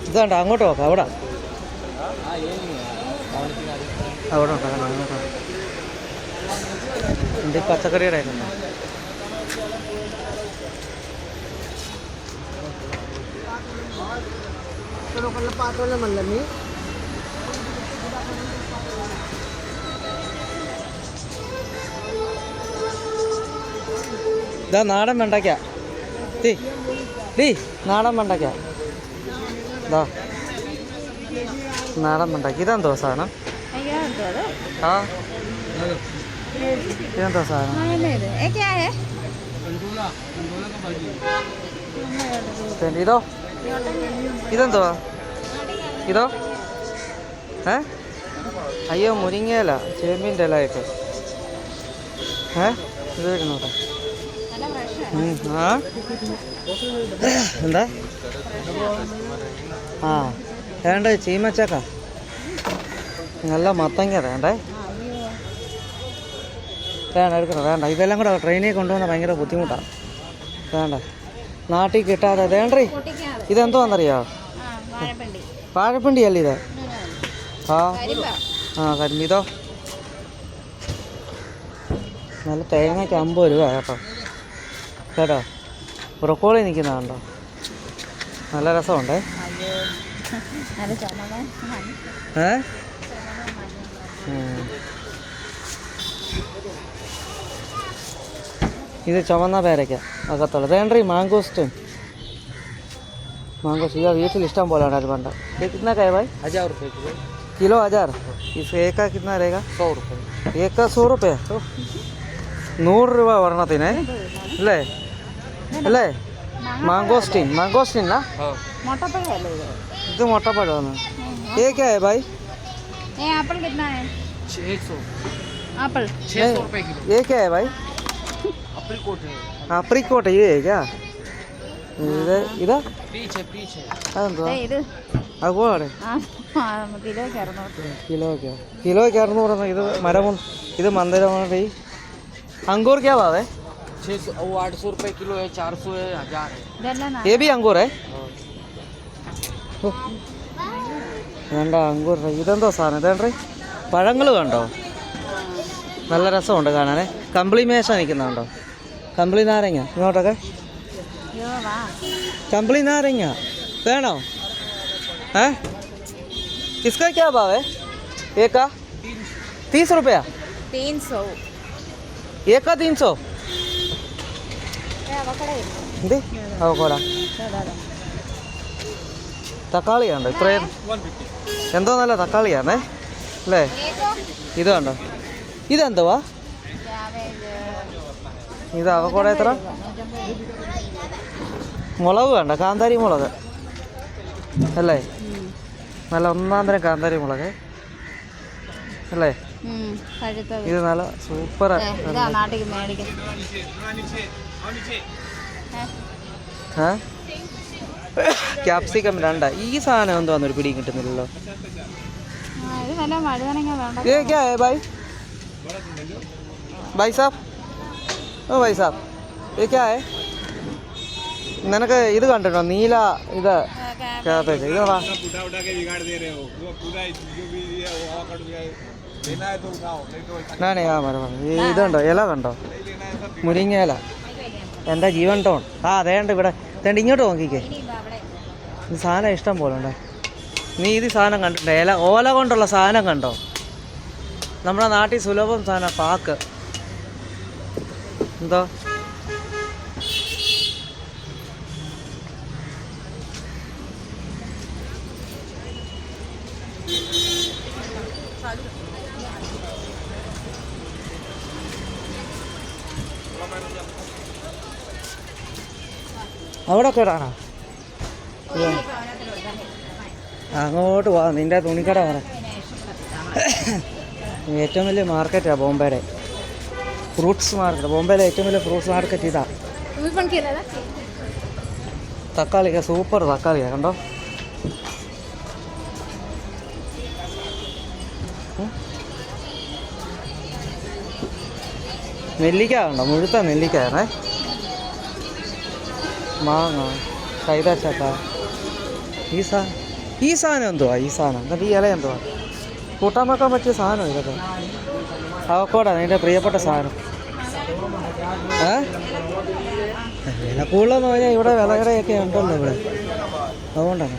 ഇതാണ്ട് അങ്ങോട്ട് നോക്കാം. അവിടെ അവിടെ ഉണ്ടാക്കണം. അങ്ങോട്ടോ എന്ത് പച്ചക്കറിയുടെ ആയിരുന്നു. ഇതാ നാടൻ വെണ്ടയ്ക്ക. ടീ നാടൻ വെണ്ടയ്ക്ക. ഇതാ നാടൻ വെണ്ടയ്ക്ക. ഇതെന്തോ സാധനം? ആ ഇതെന്തോ സാധനം? ഇതോ ഇതെന്തുവാ? ഇതോ അയ്യോ മുരിങ്ങയില, ചേമ്പിൻ്റെ ഇലയൊക്കെ. ഇത് വരുന്നോട്ടെ. ആ എന്താ? ആ വേണ്ട ചീമച്ചക്ക, നല്ല മത്തങ്ങ വേണ്ടേ? വേണ്ട എടുക്കണം. വേണ്ട ഇതെല്ലാം കൂടെ ട്രെയിനിൽ കൊണ്ടുവന്നാൽ ഭയങ്കര ബുദ്ധിമുട്ടാണ്. വേണ്ട നാട്ടിൽ കിട്ടാതെ. വേണ്ടേ ഇതെന്തോന്നറിയോ? വാഴപ്പിണ്ടി അല്ലേ ഇത്? കരിമ്പ്. ഇതോ നല്ല തേങ്ങയ്ക്ക് 50 രൂപ കേട്ടോ. കേട്ടോ ബ്രൊക്കോളി നിൽക്കുന്നതുണ്ടോ? നല്ല രസമുണ്ടേ. ഇത് ചുമന്ന പേരയ്ക്ക അകത്തുള്ള. വേണ്ട മാങ്കോസ്റ്റ്. ഇതാ വീട്ടിൽ ഇഷ്ടം പോലെ ഉണ്ടായിരുന്നു പണ്ട്. कितना का है भाई? 1000 रुपये किलो. 1000. इस एक का कितना रहेगा? 100 रुपये. एक का 100 रुपये. 100 രൂപ ഒരെണ്ണത്തിന് അല്ലേ? അല്ലേ? മാങ്കോസ്റ്റിൻ. മാങ്കോസ്റ്റിൻ ഇത് മുട്ടപ്പഴമാണ്. ये क्या है भाई? एप्पल कितना है? 600. एप्पल 600 रुपये किलो. ये क्या है भाई? अप्रिकोट है. अप्रिकोट ये है क्या? ഇതാ അതുപോലെ കിലോയ്ക്ക് 600. ഇത് മരം. ഇത് മന്ദിരമാണ്. ഈ अंगूर क्या भाव है? 800 रुपये किलो है. 400 है. 1000 है. ये भी अंगूर है? വേണ്ട അങ്കൂർ. ഇതെന്തോ സാധനം? ഇതേണ്ട പഴങ്ങൾ കണ്ടോ? നല്ല രസമുണ്ട് കാണാനേ. കമ്പിളി മേശ നിൽക്കുന്നുണ്ടോ? കമ്പിളി നാരങ്ങ. ഇങ്ങോട്ടൊക്കെ കമ്പിളി നാരങ്ങ വേണോ? इसका क्या भाव है? एक का 30 रुपया. 300. एक का 300. എന്ത് അവക്കോട? തക്കാളിയുണ്ടോ? ഇത്രയും എന്തോ നല്ല തക്കാളിയാണേ അല്ലേ? ഇത് കണ്ടോ? ഇതെന്തുവാ? ഇത് അവക്കോട എത്ര? മുളക് വേണ്ട, കാന്താരി മുളക് അല്ലേ? നല്ല ഒന്നാം തരം കാന്താരി മുളക് അല്ലേ? ഇത് നല്ല സൂപ്പർ. ക്യാപ്സിക്കം 2. ഈ സാധനം എന്തോന്ന് ഒരു പിടിയും കിട്ടുന്നില്ലല്ലോ. ഭായ് ഭായ് സാബ്, ഓ ഭായ് സാബ് ये क्या है? നിനക്ക് ഇത് കണ്ടിട്ടോ? നീല ഇത് ക്യാബേജ്. ഇതാ ഇതുണ്ടോ? ഇല കണ്ടോ? മുരിങ്ങ ഇല. എന്താ ജീവൻ ടോൺ. അതേണ്ട ഇവിടെ. തേണ്ട ഇങ്ങോട്ട് നോക്കിക്കേ. ഈ സാധനം ഇഷ്ടം പോലെ ഉണ്ട്. നീ ഇത് സാധനം കണ്ടിട്ടുണ്ടോ? ഓല കൊണ്ടുള്ള സാധനം കണ്ടോ? നമ്മുടെ നാട്ടിൽ സുലഭം സാധനം പാക്ക്. എന്തോ അവിടെ കേടാണോ? അങ്ങോട്ട് പോവാ. നിൻ്റെ തുണിക്കട പറ. ഏറ്റവും വലിയ മാർക്കറ്റാണ് ബോംബെയുടെ ഫ്രൂട്ട്സ് മാർക്കറ്റ്. ബോംബെയിലെ ഏറ്റവും വലിയ ഫ്രൂട്ട്സ് മാർക്കറ്റ് ഇതാ. തക്കാളിയൊക്കെ സൂപ്പർ തക്കാളിയാണ് കണ്ടോ? നെല്ലിക്ക ഉണ്ടോ? മുഴുത്ത നെല്ലിക്കയാണേ. മാങ്ങ, കൈതച്ചക്ക. ഈ സാധനം എന്തുവാ? ഈ സാധനം എന്നിട്ട് ഈ ഇല എന്തുവാ? കൂട്ടാൻ വെക്കാൻ പറ്റിയ സാധനം ഇതൊക്കെ. അവക്കോടാ നിൻ്റെ പ്രിയപ്പെട്ട സാധനം. വില കൂടുതലെന്ന് പറഞ്ഞാൽ ഇവിടെ വിലയുടെയൊക്കെ ഉണ്ടല്ലോ ഇവിടെ, അതുകൊണ്ടാണ്.